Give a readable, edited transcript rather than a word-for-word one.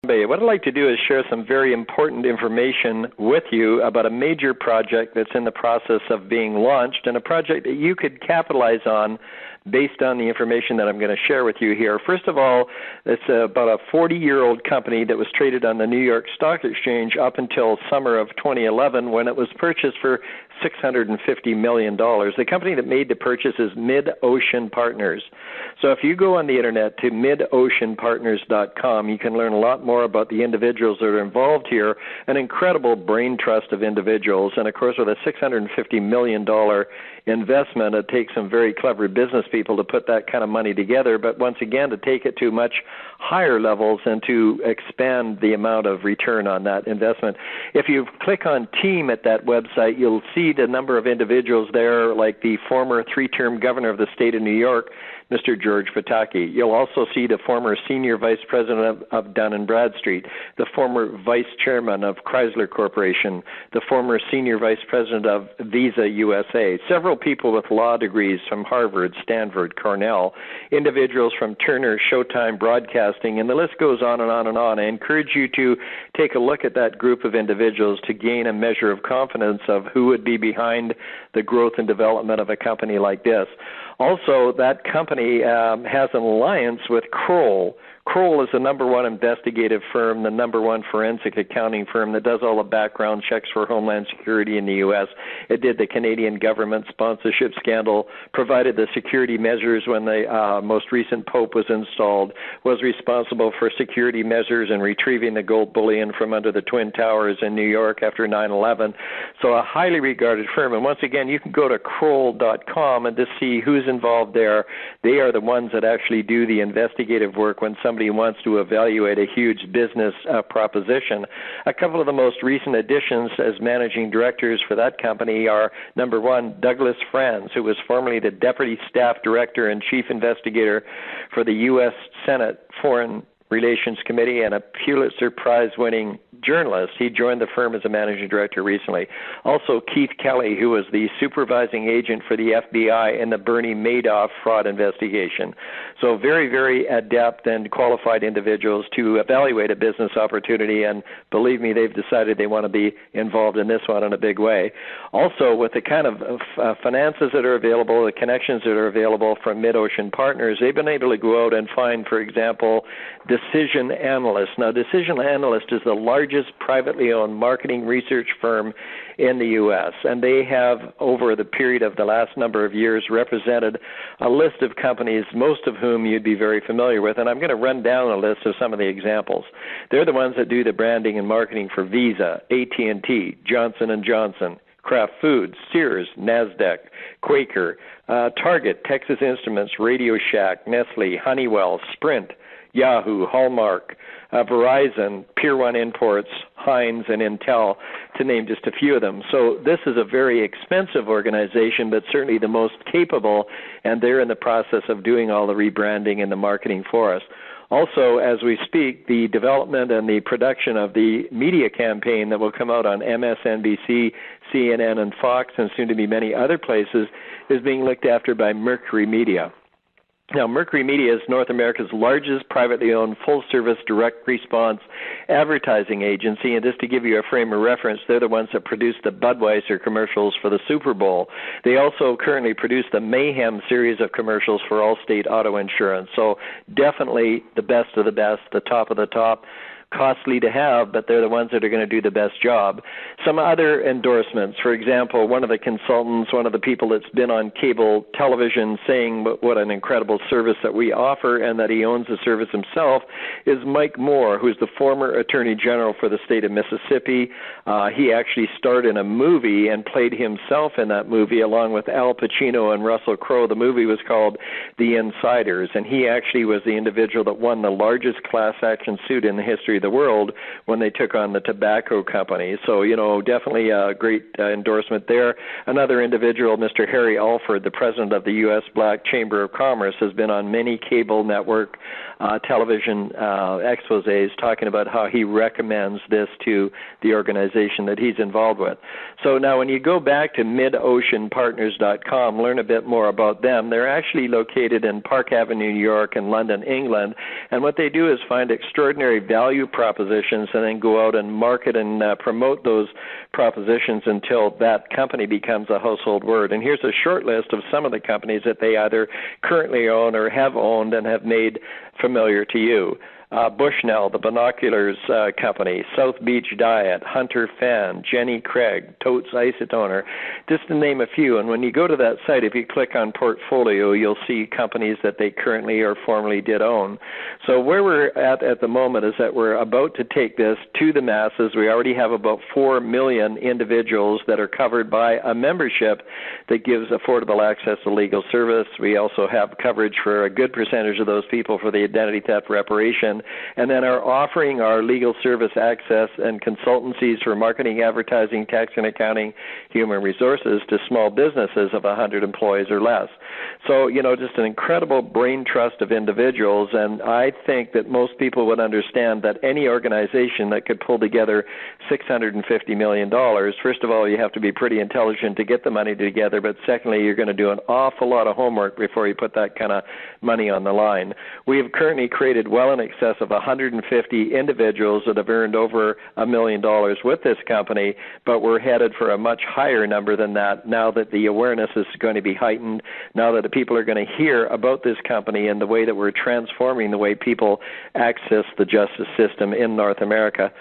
What I'd like to do is share some very important information with you about a major project that's in the process of being launched, and a project that you could capitalize on based on the information that I'm going to share with you here. First of all, it's about a 40-year-old company that was traded on the New York Stock Exchange up until summer of 2011, when it was purchased for $650 million. The company that made the purchase is Mid-Ocean Partners. So if you go on the internet to midoceanpartners.com, you can learn a lot more about the individuals that are involved here, an incredible brain trust of individuals. And of course, with a $650 million investment, it takes some very clever business people to put that kind of money together, but once again, to take it to much higher levels and to expand the amount of return on that investment. If you click on team at that website, you'll see the number of individuals there, like the former 3-term governor of the state of New York, Mr. George Pataki. You'll also see the former senior vice president of Dun & Bradstreet, the former vice chairman of Chrysler Corporation, the former senior vice president of Visa USA, several people with law degrees from Harvard, Stanford, Cornell, individuals from Turner, Showtime Broadcasting, and the list goes on and on and on. I encourage you to take a look at that group of individuals to gain a measure of confidence of who would be behind the growth and development of a company like this. Also, that company has an alliance with Kroll. Kroll is the number one investigative firm, the number one forensic accounting firm that does all the background checks for Homeland Security in the U.S. It did the Canadian government sponsorship scandal, provided the security measures when the most recent Pope was installed, was responsible for security measures and retrieving the gold bullion from under the Twin Towers in New York after 9/11. So a highly regarded firm. And once again, you can go to Kroll.com and just see who's involved there. They are the ones that actually do the investigative work when somebody wants to evaluate a huge business proposition. A couple of the most recent additions as managing directors for that company are, number one, Douglas Franz, who was formerly the Deputy Staff Director and Chief Investigator for the U.S. Senate Foreign Relations Committee and a Pulitzer Prize-winning journalist. He joined the firm as a managing director recently. Also, Keith Kelly, who was the supervising agent for the FBI in the Bernie Madoff fraud investigation. So very, very adept and qualified individuals to evaluate a business opportunity, and believe me, they've decided they want to be involved in this one in a big way. Also, with the kind of finances that are available, the connections that are available from Mid-Ocean Partners, they've been able to go out and find, for example, Decision Analyst. Now, Decision Analyst is the largest privately owned marketing research firm in the U.S., and they have, over the period of the last number of years, represented a list of companies, most of whom you'd be very familiar with, and I'm going to run down a list of some of the examples. They're the ones that do the branding and marketing for Visa, AT&T, Johnson & Johnson, Kraft Foods, Sears, NASDAQ, Quaker, Target, Texas Instruments, Radio Shack, Nestle, Honeywell, Sprint, Yahoo, Hallmark, Verizon, Pier 1 Imports, Heinz, and Intel, to name just a few of them. So this is a very expensive organization, but certainly the most capable, and they're in the process of doing all the rebranding and the marketing for us. Also, as we speak, the development and the production of the media campaign that will come out on MSNBC, CNN, and Fox, and soon to be many other places, is being looked after by Mercury Media. Now, Mercury Media is North America's largest privately owned full-service direct response advertising agency, and just to give you a frame of reference, they're the ones that produce the Budweiser commercials for the Super Bowl. They also currently produce the Mayhem series of commercials for Allstate Auto Insurance, so definitely the best of the best, the top of the top. Costly to have, but they're the ones that are going to do the best job. Some other endorsements, for example, one of the consultants, one of the people that's been on cable television saying what an incredible service that we offer and that he owns the service himself, is Mike Moore, who's the former Attorney General for the state of Mississippi. He actually starred in a movie and played himself in that movie along with Al Pacino and Russell Crowe. The movie was called The Insiders, and he actually was the individual that won the largest class action suit in the history of the world when they took on the tobacco company. So, definitely a great endorsement there. Another individual, Mr. Harry Alford, the president of the U.S. Black Chamber of Commerce, has been on many cable network television exposés talking about how he recommends this to the organization that he's involved with. So now when you go back to midoceanpartners.com, learn a bit more about them. They're actually located in Park Avenue, New York, and London, England, and what they do is find extraordinary value value propositions and then go out and market and promote those propositions until that company becomes a household word. And here's a short list of some of the companies that they either currently own or have owned and have made familiar to you. Bushnell, the binoculars company, South Beach Diet, Hunter Fan, Jenny Craig, Totes Isotoner, just to name a few. And when you go to that site, if you click on portfolio, you'll see companies that they currently or formerly did own. So where we're at the moment is that we're about to take this to the masses. We already have about 4 million individuals that are covered by a membership that gives affordable access to legal service. We also have coverage for a good percentage of those people for the identity theft reparation, and then are offering our legal service access and consultancies for marketing, advertising, tax and accounting, human resources to small businesses of 100 employees or less. So, just an incredible brain trust of individuals, and I think that most people would understand that any organization that could pull together $650 million, first of all, you have to be pretty intelligent to get the money together, but secondly, you're going to do an awful lot of homework before you put that kind of money on the line. We have currently created well in excess of 150 individuals that have earned over $1 million with this company, but we're headed for a much higher number than that now that the awareness is going to be heightened, now that the people are going to hear about this company and the way that we're transforming the way people access the justice system in North America.